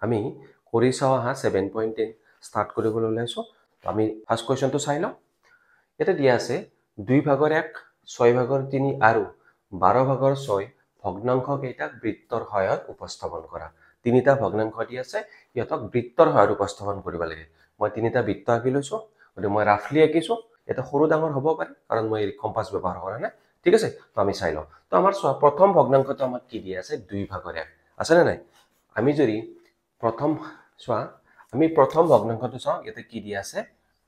আমি কৰি চাওঁ আহা 7.10 ষ্টাৰ্ট কৰিবলৈ ওলাইছো আমি ফাৰ্স্ট কোৱেশ্চনটো চাই লওঁ এটা দিয়া আছে 2/1 6/3 আৰু 12/6 ভগ্নাংশ কেইটাক বৃত্তৰ সহায়ত উপস্থাপন কৰা তিনিটা ভগ্নাংশ দি আছে ইহঁতক বৃত্তৰ সহায়ত উপস্থাপন কৰিব লাগে মই তিনিটা বৃত্ত আঁকি লৈছো গতিকে মই ৰাফলি আঁকিছো এটা সৰু ডাঙৰ হ'ব পাৰে কাৰণ মই কম্পাস ব্যৱহাৰ কৰা নাই ঠিক আছে তো আমি চাই লওঁ তো আমাৰ প্ৰথম ভগ্নাংশটো আমাক কি দিয়া আছে 2/1 আছে নে নাই আমি যদি প্ৰথম চোৱা আমি প্ৰথম ভগ্নাংশটো চাওঁ ইয়াতে কি দিয়া আছে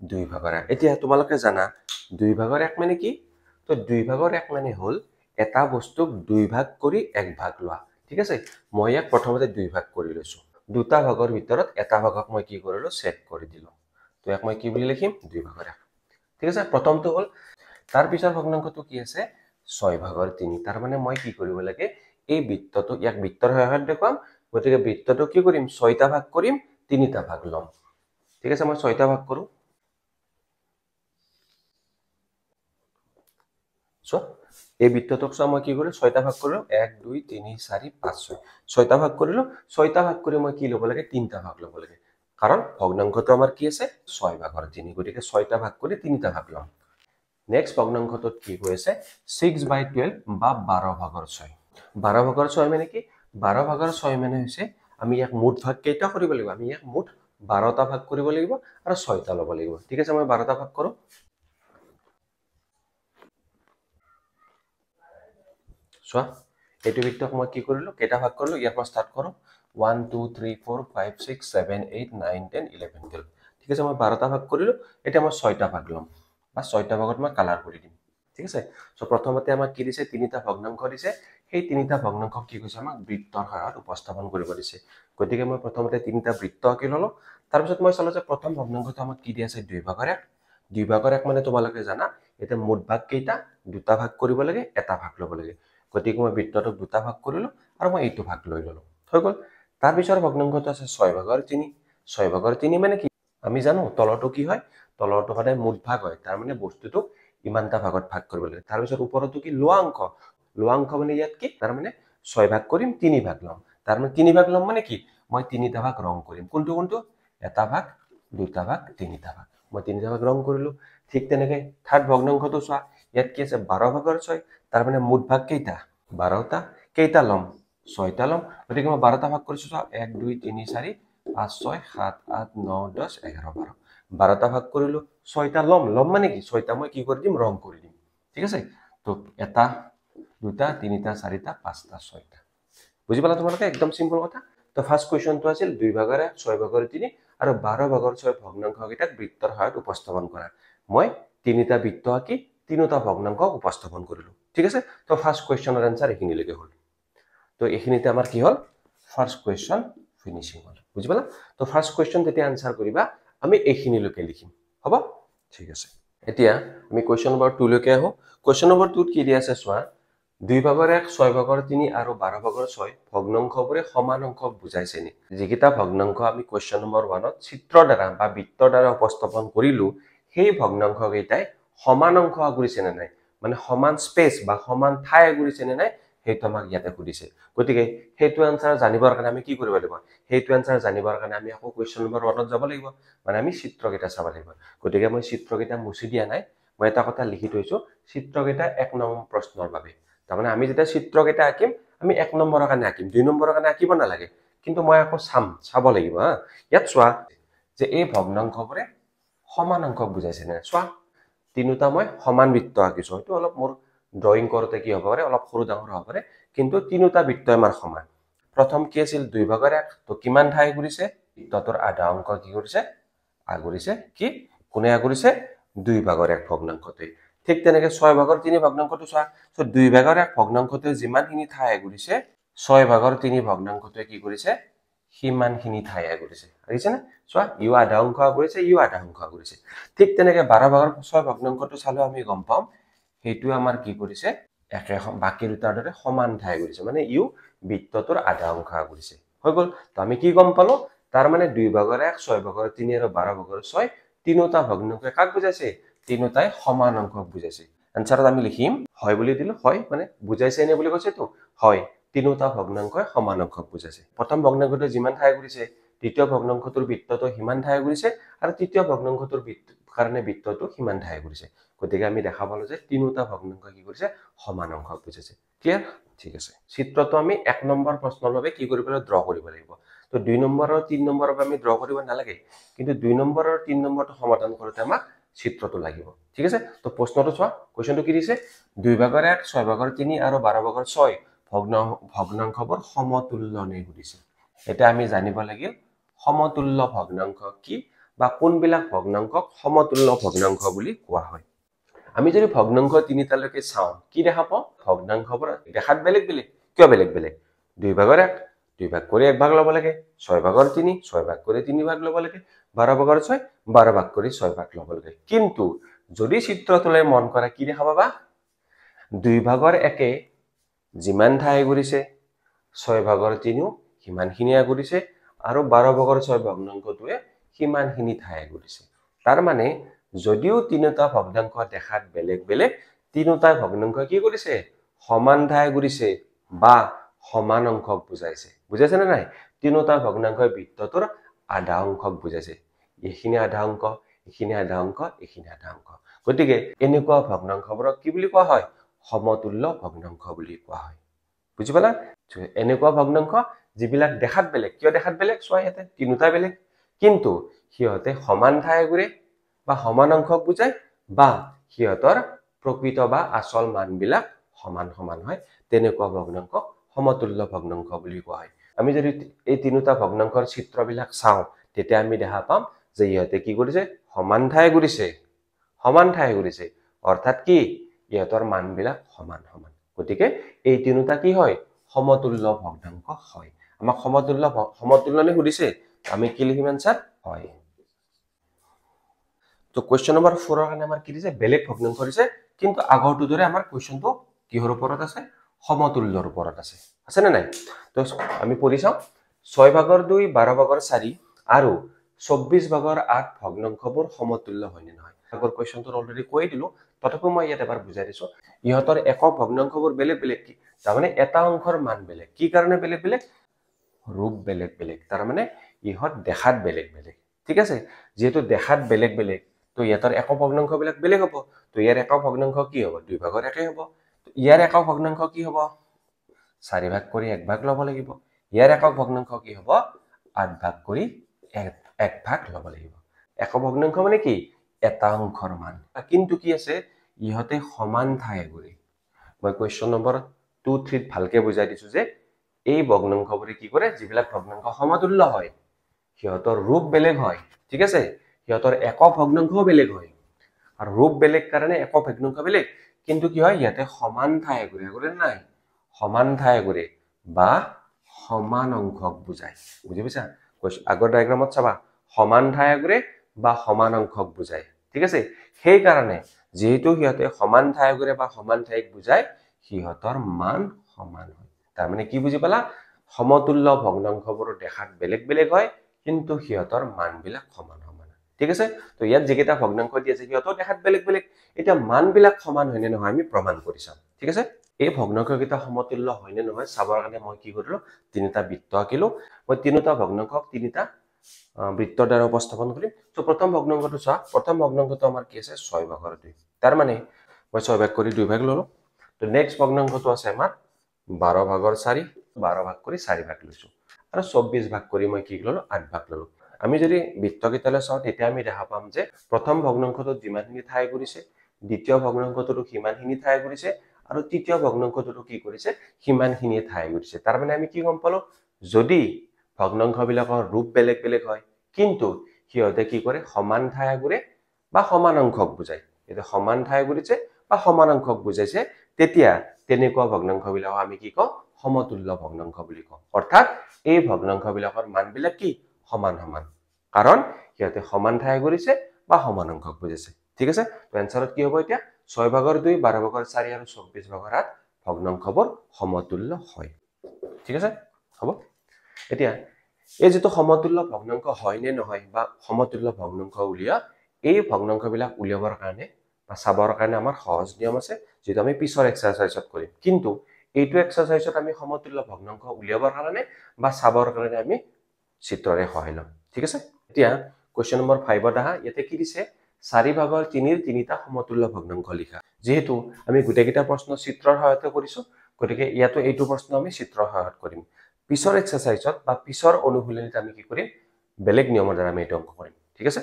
2/1 এতিয়া তোমালোকে জানা 2/1 মানে কি তো 2/1 মানে হল এটা বস্তুক দুই ভাগ কৰি এক ভাগ লোৱা ঠিক আছে মই ইয়াক প্ৰথমতে দুই ভাগ কৰি লৈছো দুটা ভাগৰ ভিতৰত এটা ভাগক মই কি কৰিলো সেট কৰি দিলো তো ইয়াক মই কি বুলি লিখিম 2/1 ঠিক আছে প্ৰথমটো হল তাৰ পিছৰ ভগ্নাংশটো কি আছে 6/3 তাৰ মানে মই কি কৰিব লাগে এই বৃত্তটো ইয়াক বৃত্তৰ সহায়ত দেখুৱাম গতিকে বৃত্তটো কি কৰিম 6টা ভাগ কৰিম 3টা ভাগ লম ঠিক আছে মই 6টা ভাগ কৰো সো এই বৃত্তটোক মই কি কৰিলো 6টা ভাগ কৰিলো 1 2 3 4 5 6 6টা ভাগ কৰিলো 6টা ভাগ কৰি মই কি ল'ব লাগে 3টা ভাগ ল'ব লাগে কাৰণ ভগ্নাংশটো আমাৰ কি আছে 6/3 গতিকে 6টা ভাগ কৰি 3টা ভাগ লম নেক্সট ভগ্নাংশটোত কি হৈ আছে 6/12 বা 12/6 12/6 মানে কি 12/6 মানে হৈছে আমি ইয়াক মুঠ ভাগ কেইটা কৰিব লাগিব আমি ইয়াক মুঠ 12টা ভাগ কৰিব লাগিব আৰু 6টা ল'ব লাগিব ঠিক আছে মই 12টা ভাগ কৰো চোৱা এইটো বৃত্তক মই কি কৰিলো কেইটা ভাগ কৰিলো ইয়াৰ পৰা ষ্টাৰ্ট কৰো 1 2 3 4 5 6 7 8 9 10 11 12 ঠিক আছে মই 12টা ভাগ কৰিলো এটা মই 6টা ভাগ লম বা 6টা ভাগত মই কালাৰ কৰি দিম ঠিক আছে সো প্ৰথমতে আমাক কি দিছে তিনিটা ভগ্নাংশ দিছে সেই তিনিটা ভগ্নাংশ কি কৈছে আমাক বৃত্তৰ সহায়ত উপস্থাপন কৰিব দিছে গতিকে মই প্ৰথমতে তিনিটা বৃত্ত আঁকি ললো তাৰ পিছত মই চালো যে প্ৰথম ভগ্নাংশটো আমাক কি দি আছে 2/1 2/1 মানে তোমালোকে জানা এটা মুঠ ভাগ কেইটা দুটা ভাগ কৰিব লাগে এটা ভাগ ল'ব লাগে গতিকে মই বৃত্তটোক দুটা ভাগ কৰিলো আৰু মই এইটো ভাগ লৈ ললো হৈ গল তাৰ পিছৰ ভগ্নাংশটো আছে 6/3 6/3 মানে কি আমি জানো তলটো কি হয় তলটো সদায় মুঠ ভাগ হয় তাৰ মানে বস্তুটো ইমানটা ভাগত ভাগ কৰিব লাগে তাৰ পিছত ওপৰটো কি লোৱা অংশ মানে ইয়াত কি তাৰ মানে 6 ভাগ কৰিম 3 ভাগ লম তাৰ মানে 3 ভাগ লম মানে কি মই 3টা ভাগ ৰং কৰিম কোনটো এটা ভাগ দুটা ভাগ 3টা ভাগ মই 3টা ভাগ ৰং কৰিলো ঠিক তেনেকৈ থাৰ্ড ভগ্নাংশটো চোৱা ইয়াত কি আছে 12/6 তাৰ মানে মুঠ ভাগ কেইটা 12টা কেইটা লম 6টা লম গতিকে মই 12টা ভাগ কৰিছো চোৱা 1 2 3 4 5 6 7 8 9 10 11 12 12টা ভাগ কৰিলো 6টা লম মানে কি 6টা মই কি কৰি দিম ৰং কৰি দিম ঠিক আছে তো এটা দুটা তিনিটা চাৰিটা পাঁচটা 6টা বুজি পালা তোমালোকে একদম সিম্পল কথা তো ফাৰ্স্ট কোৱেশ্চনটো আছিল 2/1 6/3 আৰু 12/6 ভগ্নাংশ কেইটাক বৃত্তৰ সহায়ত উপস্থাপন কৰা মই তিনিটা বৃত্ত আঁকি তিনিটা ভগ্নাংশ উপস্থাপন কৰিলো ঠিক আছে তো ফাৰ্স্ট কোৱেশ্চনৰ আনসাৰ এখিনিলৈকে হ'ল তো এখিনিতে আমাৰ কি হ'ল ফাৰ্স্ট কোৱেশ্চন ফিনিশিং হ'ল বুজি পালা তো ফাৰ্স্ট কোৱেশ্চন যেতিয়া আনসাৰ কৰিবা আমি এখিনিলৈকে লিখিম হ'ব ঠিক আছে এতিয়া আমি কোৱেশ্চন নম্বৰ 2 লৈকে আহো কোৱেশ্চন নম্বৰ 2 কি দিয়া আছে চোৱা 2/1 6/3 আৰু 12/6 ভগ্নাংশবোৰে সমান অংকক বুজাইছে নি যিকিটা ভগ্নাংশ আমি কোৱেশ্চন নম্বৰ 1ত চিত্ৰ দ্বাৰা বা বৃত্তৰ দ্বাৰা উপস্থাপন কৰিলো সেই ভগ্নাংশ কেইটাই সমান অংশ আগুৰিছে নে নাই মানে সমান স্পেচ বা সমান ঠাই আগুৰিছে নে নাই সেইটো আমাক ইয়াতে সুধিছে গতিকে সেইটো আনসাৰ জানিবৰ কাৰণে আমি কি কৰিব লাগিব সেইটো আনসাৰ জানিবৰ কাৰণে আমি আকৌ কোৱেশ্চন নম্বৰ 1ত যাব লাগিব মানে আমি চিত্ৰকেইটা চাব লাগিব গতিকে মই চিত্ৰকেইটা মুছি দিয়া নাই মই এটা কথা লিখি থৈছো চিত্ৰকেইটা 1 নম্বৰ প্ৰশ্নৰ বাবে তাৰমানে আমি যেতিয়া চিত্ৰকেইটা আঁকিম আমি 1 নম্বৰৰ কাৰণে আঁকিম 2 নম্বৰৰ কাৰণে আঁকিব নালাগে কিন্তু মই আকৌ চাব লাগিব হা ইয়াত চোৱা যে এই ভগ্নাংশবোৰে সমান অংকক বুজাইছে নে চোৱা তিনিটা মই সমান বৃত্ত আঁকিছো হয়তো অলপ মোৰ ড্ৰয়িং কৰোতে কি হ'ব পাৰে অলপ সৰু ডাঙৰ হ'ব পাৰে কিন্তু তিনিটা বৃত্ত আমাৰ সমান প্ৰথম কি আছিল 2/1 তো কিমান ঠাই আগুৰিছে বৃত্তটোৰ আধা অংক কি কৰিছে আগুৰিছে কি কোনে আগুৰিছে 2/1 ভগ্নাংশটোৱে ঠিক তেনেকৈ 6/3 ভগ্নাংশটো চোৱা সো 2/1 ভগ্নাংশটোৱে যিমানখিনি ঠাই আগুৰিছে 6/3 ভগ্নাংশটোৱে কি কৰিছে সিমানখিনি ঠাই আগুৰিছে বুজিছে না চোৱা ইউ আধা অংশ আগুৰিছে ইউ আধা অংশ আগুৰিছে ঠিক তেনেকৈ 12/6 ভগ্নাংশটো চালো আমি গম পাম সেইটো আমাৰ কি কৰিছে একে বাকি দুটাৰ দৰে সমান ঠাই আগুৰিছে মানে ইউ বৃত্তটোৰ আধা অংশ আগুৰিছে হৈ গল তো আমি কি গম পালো তাৰ মানে 2/1 6/3 আৰু 12/6 তিনিটা ভগ্নাংশই কাক বুজাইছে তিনিটাই সমান অংকক বুজাইছে আনসাৰত আমি লিখিম হয় বুলি দিলো হয় মানে বুজাইছে নে বুলি কৈছে তো হয় তিনিটা ভগ্নাংশই সমান অংকক বুজাইছে প্ৰথম ভগ্নাংশটোৱে যিমান ঠাই আগুৰিছে দ্বিতীয় ভগ্নাংশটোৰ বৃত্তটো সিমান ঠাই ঘূৰিছে আৰু তৃতীয় ভগ্নাংশটোৰ কাৰণে বৃত্তটো সিমান ঠাই ঘূৰিছে গতিকে আমি দেখা পালো যে তিনিটা ভগ্নাংশ কি কৰিছে সমান অংশক বুজাইছে ক্লিয়াৰ ঠিক আছে চিত্ৰটো আমি 1 নম্বৰ প্ৰশ্নৰ বাবে কি কৰিব লাগিব ড্ৰ কৰিব লাগিব তো 2 নম্বৰ আৰু 3 নম্বৰৰ বাবে আমি ড্ৰ কৰিব নালাগে কিন্তু 2 নম্বৰ আৰু 3 নম্বৰটো সমাধান কৰোতে আমাক চিত্ৰটো লাগিব ঠিক আছে তো প্ৰশ্নটো চোৱা কোৱেশ্চনটো কি দিছে 2 ভাগৰ 1 6 ভাগৰ 3 আৰু 12 ভাগৰ 6 ভগ্নাংশবোৰ সমতুল্য নে সুধিছে এটা আমি জানিব লাগিব সমতুল্য ভগ্নাংশ কি বা কোনবিলাক ভগ্নাংশক সমতুল্য ভগ্নাংশ বুলি কোৱা হয় আমি যদি ভগ্নাংশ তিনিটালৈকে চাও কি দেখা পাও ভগ্নাংশবোৰ দেখাত বেলেগ বেলেগ কিয় বেলেগ বেলেগ 2 ভাগৰ 1 2 ভাগ কৰি 1 ভাগ ল'ব লাগে 6 ভাগৰ 3 6 ভাগ কৰি 3 ভাগ ল'ব লাগে 12 ভাগৰ 6 12 ভাগ কৰি 6 ভাগ ল'ব লাগে কিন্তু যদি চিত্ৰটোলৈ মন কৰা কি দেখা পাবা 2 ভাগৰ 1 যিমান ঠাই ঘূৰিছে 6 ভাগৰ 3 সিমানখিনিয়ে ঘূৰিছে আৰু 12 ভাগৰ 6 ভগ্নাংশটোৱে সিমানখিনি ঠাই ঘূৰিছে তাৰ মানে যদিও তিনিটা ভগ্নাংশ দেখাত বেলেগ বেলেগ তিনিটা ভগ্নাংশ কি কৰিছে সমান ঠাই ঘূৰিছে বা সমান অংশক বুজাইছে বুজাইছে নে নাই তিনিটা ভগ্নাংশই বৃত্তটোৰ আধা অংশক বুজাইছে এইখিনি আধা অংশ এইখিনি আধা অংশ এইখিনি আধা অংশ গতিকে এনেকুৱা ভগ্নাংশবোৰক কি বুলি কোৱা হয় সমতুল্য ভগ্নাংশ বুলি কোৱা হয় বুজি পালা এনেকুৱা ভগ্নাংশ যিবিলাক দেখাত বেলেগ কিয় দেখাত বেলেগ চোৱা ইয়াতে তিনিটা বেলেগ কিন্তু সিহঁতে সমান ঠাই ঘূৰে বা সমান অংশক বুজায় বা সিহঁতৰ প্ৰকৃত বা আসল মানবিলাক সমান সমান হয় তেনেকুৱা ভগ্নাংশক সমতুল্য ভগ্নাংশ বুলি কোৱা হয় আমি যদি এই তিনিটা ভগ্নাংশৰ চিত্ৰবিলাক চাওঁ তেতিয়া আমি দেখা পাম যে ইহঁতে কি কৰিছে সমান ঠাই ঘূৰিছে অৰ্থাৎ কি ইহঁতৰ মানবিলাক সমান সমান গতিকে এই তিনিটা কি হয় সমতুল্য ভগ্নাংশ হয় আমাক সমতুল্য নে সুধিছে আমি কি লিখিম আনসাৰ হয় তো কোৱেশ্চন নম্বৰ 4 ৰ কাৰণে আমাৰ কি দিছে বেলেগ ভগ্নাংশ দিছে কিন্তু আগৰটো দৰে আমাৰ কোৱেশ্চনটো কিহৰ ওপৰত আছে সমতুল্যৰ ওপৰত আছে নে নাই তো আমি পঢ়ি চাও 6 ভাগৰ 2 12 ভাগৰ 4 আৰু 24 ভাগৰ 8 ভগ্নাংশবোৰ সমতুল্য হয়নে নহয় আগৰ কোৱেশ্চনটো অলৰেডি কৈ দিলো তথাপি মই ইয়াত এবাৰ বুজাই দিছো ইহঁতৰ একক ভগ্নাংশবোৰ বেলেগ বেলেগ কি তাৰমানে এটা অংশৰ মান বেলেগ কি কাৰণে বেলেগ বেলেগ ৰূপ বেলেগ বেলেগ তাৰমানে ইহঁত দেখাত বেলেগ বেলেগ ঠিক আছে যেহেতু দেখাত বেলেগ বেলেগ তো ইয়াৰ একক ভগ্নাংশবিলাক বেলেগ হ'ব তো ইয়াৰ একক ভগ্নাংশ কি হ'ব 2 ভাগৰ 1 হ'ব তো ইয়াৰ একক ভগ্নাংশ কি হ'ব 4 ভাগ কৰি 1 ভাগ ল'ব লাগিব ইয়াৰ একক ভগ্নাংশ কি হ'ব 8 ভাগ কৰি 1 ভাগ ল'ব লাগিব একক ভগ্নাংশ মানে কি এটা অংশৰ মান কিন্তু কি আছে ইহঁতে সমান ঠাই ঘূৰে মই কোৱেশ্চন নম্বৰ 2 3 ভালকে বুজাই দিছো যে এই ভগ্নাংশবোৰে কি কৰে যিবিলাক ভগ্নাংশ সমতুল্য হয় সিহঁতৰ ৰূপ বেলেগ হয় ঠিক আছে সিহঁতৰ একক ভগ্নাংশও বেলেগ হয় আৰু ৰূপ বেলেগ কাৰণে একক ভগ্নাংশ বেলেগ কিন্তু কি হয় ইয়াতে সমান ঠাই ঘূৰে নাই সমান ঠাই ঘূৰে বা সমান অংশক বুজায় বুজি পাইছা আগৰ ডায়াগ্ৰামত চাবা সমান ঠাই ঘূৰে বা সমান অংশক বুজায় ঠিক আছে সেই কাৰণে যেহেতু সিহঁতে সমান ঠাই ঘূৰে বা সমান ঠাইক বুজায় সিহঁতৰ মান সমান হয় তাৰ মানে কি বুজি পালা সমতুল্য ভগ্নাংশবোৰ দেখাত বেলেগ বেলেগ হয় কিন্তু সিহঁতৰ মানবিলাক সমান সমান ঠিক আছে তো ইয়াত যেকেইটা ভগ্নাংশ দি আছে সিহঁতৰ দেখাত বেলেগ বেলেগ এটা মানবিলাক সমান হয়নে নহয় আমি প্ৰমাণ কৰি চাম ঠিক আছে এই ভগ্নাংশকেইটা সমতুল্য হয়নে নহয় চাবৰ কাৰণে মই কি কৰিলো তিনিটা বৃত্ত আঁকিলো মই তিনিটা ভগ্নাংশক তিনিটা বৃত্তৰ দ্বাৰা উপস্থাপন কৰিম তো প্ৰথম ভগ্নাংশটো চোৱা প্ৰথম ভগ্নাংশটো আমাৰ কি আছে 6 ভাগৰ 2 তাৰ মানে মই 6 ভাগ কৰি 2 ভাগ ললো তো নেক্সট ভগ্নাংশটো আছে আমাৰ 12 ভাগৰ 4 12 ভাগ কৰি 4 ভাগ লৈছো আৰু 24 ভাগ কৰি মই কি ললো 8 ভাগ ললো আমি যদি বৃত্তকেইটালৈ চাওঁ তেতিয়া আমি দেখা পাম যে প্ৰথম ভগ্নাংশটোত যিমানখিনি ঠাই ঘূৰিছে দ্বিতীয় ভগ্নাংশটোতো সিমানখিনি ঠাই ঘূৰিছে আৰু তৃতীয় ভগ্নাংশটোতো কি কৰিছে সিমানখিনি ঠাই ঘূৰিছে তাৰ মানে আমি কি গম পালো যদি ভগ্নাংশবিলাকৰ ৰূপ বেলেগ বেলেগ হয় কিন্তু সিহঁতে কি কৰে সমান ঠাই ঘূৰে বা সমান অংশক বুজায় এটা সমান ঠাই ঘূৰিছে বা সমান অংশক বুজাইছে তেতিয়া তেনেকুৱা ভগ্নাংশবিলাকক আমি কি কওঁ সমতুল্য ভগ্নাংশ বুলি কওঁ অৰ্থাৎ এই ভগ্নাংশবিলাকৰ মানবিলাক কি সমান সমান কাৰণ সিহঁতে সমান ঠাই ঘূৰিছে বা সমান অংশক বুজাইছে ঠিক আছে তো এনসাৰত কি হ'ব এতিয়া 6 ভাগৰ 2 12 ভাগৰ 4 আৰু 24 ভাগৰ 8 ভগ্নাংশবোৰ সমতুল্য হয় ঠিক আছে হ'ব এতিয়া এই যেটো সমতুল্য ভগ্নাংশ হয় নে নহয় বা সমতুল্য ভগ্নাংশ উলিয়া এই ভগ্নাংশবিলাক উলিয়াবৰ কাৰণে বা চাবৰ কাৰণে আমাৰ সহজ নিয়ম আছে যেটো আমি পিছৰ এক্সাৰসাইজত কৰিম কিন্তু এইটো এক্সাৰসাইজত আমি সমতুল্য ভগ্নাংশ উলিয়াবৰ কাৰণে বা চাবৰ কাৰণে আমি চিত্ৰৰে সহায় ল'ম ঠিক আছে এতিয়া কোৱেশ্চন নম্বৰ 5ত আহা ইয়াতে কি দিছে 4/3 তিনিটা সমতুল্য ভগ্নাংশ লিখা যেহেতু আমি গোটেইকেইটা প্ৰশ্ন চিত্ৰৰ সহায়তে কৰিছো গতিকে ইয়াতো এইটো প্ৰশ্ন আমি চিত্ৰৰ সহায়ত কৰিম পিছৰ এক্সাৰসাইজত বা পিছৰ অনুশীলনীত আমি কি কৰিম বেলেগ নিয়মৰ দ্বাৰা আমি এইটো অংক কৰিম ঠিক আছে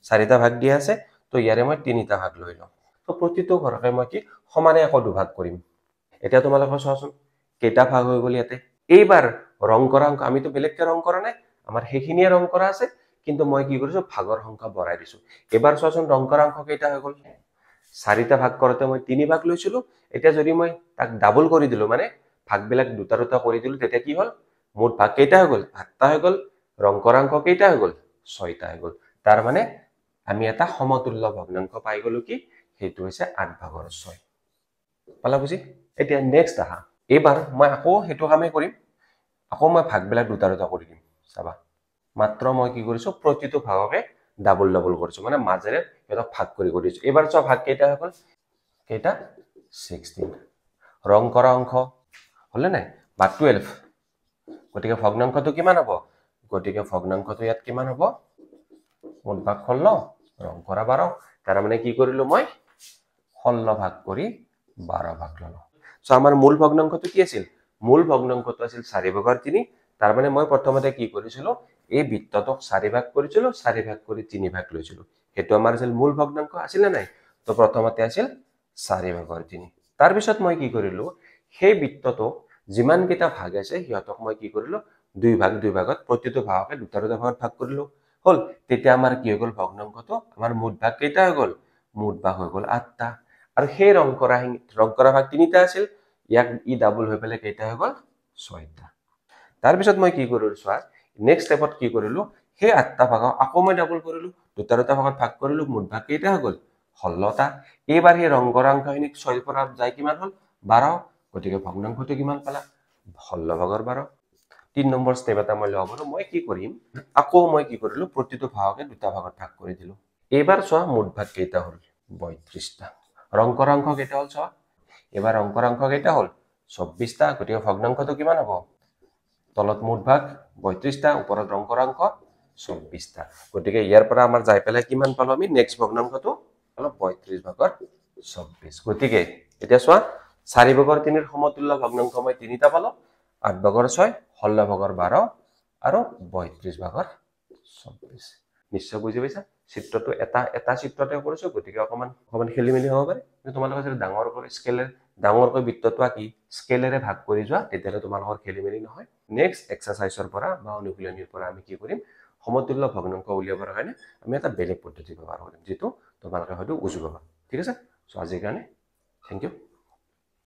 4টা ভাগ দিয়া আছে তো ইয়াৰে মই 3টা ভাগ লৈ লম তো প্ৰতিটো ঘৰকে মই কি সমানে আকৌ দুভাগ কৰিম এতিয়া তোমালোকে চোৱাচোন কেইটা ভাগ হৈ গ'ল ইয়াতে এইবাৰ ৰং কৰা অংক আমিতো বেলেগকে ৰং কৰা নাই আমাৰ সেইখিনিয়ে ৰং কৰা আছে কিন্তু মই কি কৰিছো ভাগৰ সংখ্যা বঢ়াই দিছো এবাৰ চোৱাচোন ৰং কৰা অংক কেইটা হৈ গ'ল 4টা ভাগ কৰোতে মই 3 ভাগ লৈছিলো এতিয়া যদি মই তাক ডাবল কৰি দিলো মানে ভাগবিলাক দুটা দুটা কৰি দিলো তেতিয়া কি হল মুঠ ভাগ কেইটা হৈ গ'ল 8টা হৈ গ'ল ৰং কৰা অংক কেইটা হৈ গ'ল 6টা হৈ গ'ল তাৰ মানে আমি এটা সমতুল্য ভগ্নাংশ পাই গলো কি সেইটো হৈছে 8/6 পালা বুজি এতিয়া নেক্সট আহা এবাৰ মই আকৌ হেতু কামে কৰিম আকৌ মই ভাগবিলাক দুটা দুটা কৰি দিম চাবা মাত্ৰ মই কি কৰিছো প্ৰতিটো ভাগকে ডাবল ডাবল কৰিছো মানে মাজেৰে এটা ভাগ কৰি দিছো এবাৰ চোৱা ভাগ কেইটা হৈ গ'ল কেইটা 16 ৰং কৰা অংক হলে নাই বা 12 গতিকে ভগ্নাংশটো কিমান হ'ব গতিকে ভগ্নাংশটো ইয়াত কিমান হ'ব মুঠ ভাগ 16 ৰং কৰা 12 তাৰ মানে কি কৰিলো মই 16 ভাগ কৰি 12 ভাগ ললো সো আমাৰ মূল ভগ্নাংশটো কি আছিল মূল ভগ্নাংশটো আছিল 4/3 তাৰ মানে মই প্ৰথমতে কি কৰিছিলো এই বৃত্তটোক 4 ভাগ কৰিছিলো 4 ভাগ কৰি 3 ভাগ লৈছিলো হেতু আমাৰ আছিল মূল ভগ্নাংশ আছিল না নাই তো প্ৰথমতে আছিল 4/3 তাৰ পিছত মই কি কৰিলো সেই বৃত্তটোক যিমান কেইটা ভাগ আছে হিয়তক মই কি কৰিলো দুই ভাগত প্ৰতিটো ভাগকে দুটা দুটা ভাগত ভাগ কৰিলো হল তেতিয়া আমাৰ কি হৈ গ'ল ভগ্নাংশটো আমাৰ মুঠ ভাগ কেইটা হৈ গ'ল মুঠ ভাগ হৈ গ'ল 8টা আৰু সেই ৰং কৰা ভাগ 3টা আছিল ইয়াক ই ডাবল হৈ পেলে কেইটা হৈ গ'ল 6টা তাৰ পিছত মই কি কৰিলো চোৱা নেক্সট স্টেপত কি কৰিলো সেই 8টা ভাগক আকৌ মই ডাবল কৰিলো দুটা দুটা ভাগত ভাগ কৰিলো মুঠ ভাগ কেইটা হৈ গ'ল 16টা এইবাৰ সেই ৰং কৰা অংকখিনি 6 পৰা যায় কিমান হল 12 গতিকে ভগ্নাংশটো কিমান পালা 16/12 3 নম্বৰ স্টেপ এটা মই লওঁ মই কি কৰিম আকৌ মই কি কৰিলো প্ৰতিটো ভাগকে দুটা ভাগত ভাগ কৰি দিলো এইবাৰ চোৱা মুঠ ভাগ কেইটা হল 32টা ৰং কৰা অংক কেইটা হল চোৱা এবাৰ ৰং কৰা অংক কেইটা হল 24টা গতিকে ভগ্নাংশটো কিমান হ'ব তলত মুঠ ভাগ 32টা ওপৰত ৰং কৰা অংক 24টা গতিকে ইয়াৰ পৰা আমাৰ যাই পেলাই কিমান পালো আমি নেক্সট ভগ্নাংশটো হল 32/24 গতিকে এতিয়া চোৱা 4/3 সমতুল্য ভগ্নাংশ মই 3টা পালো 8/6 16/12 আৰু 32/24 নিশ্চয় বুজি পাইছা চিত্ৰটো এটা চিত্ৰতে কৰিছো গতিকে অকমান খেলিমেলি হ'ব পাৰে কিন্তু তোমালোকে যদি ডাঙৰকৈ বৃত্তটো আঁকি স্কেলেৰে ভাগ কৰি যোৱা তেতিয়ালে তোমালোকৰ খেলিমেলি নহয় নেক্সট এক্সাৰসাইজৰ পৰা বা অনুশীলনীৰ পৰা আমি কি কৰিম সমতুল্য ভগ্নাংশ উলিয়াবৰ কাৰণে আমি এটা বেলেগ পদ্ধতি ব্যৱহাৰ কৰিম যেটো তোমালোকে হয়তো বুজি পাবা ঠিক আছে সো আজিৰ কাৰণে থ্যাংক ইউ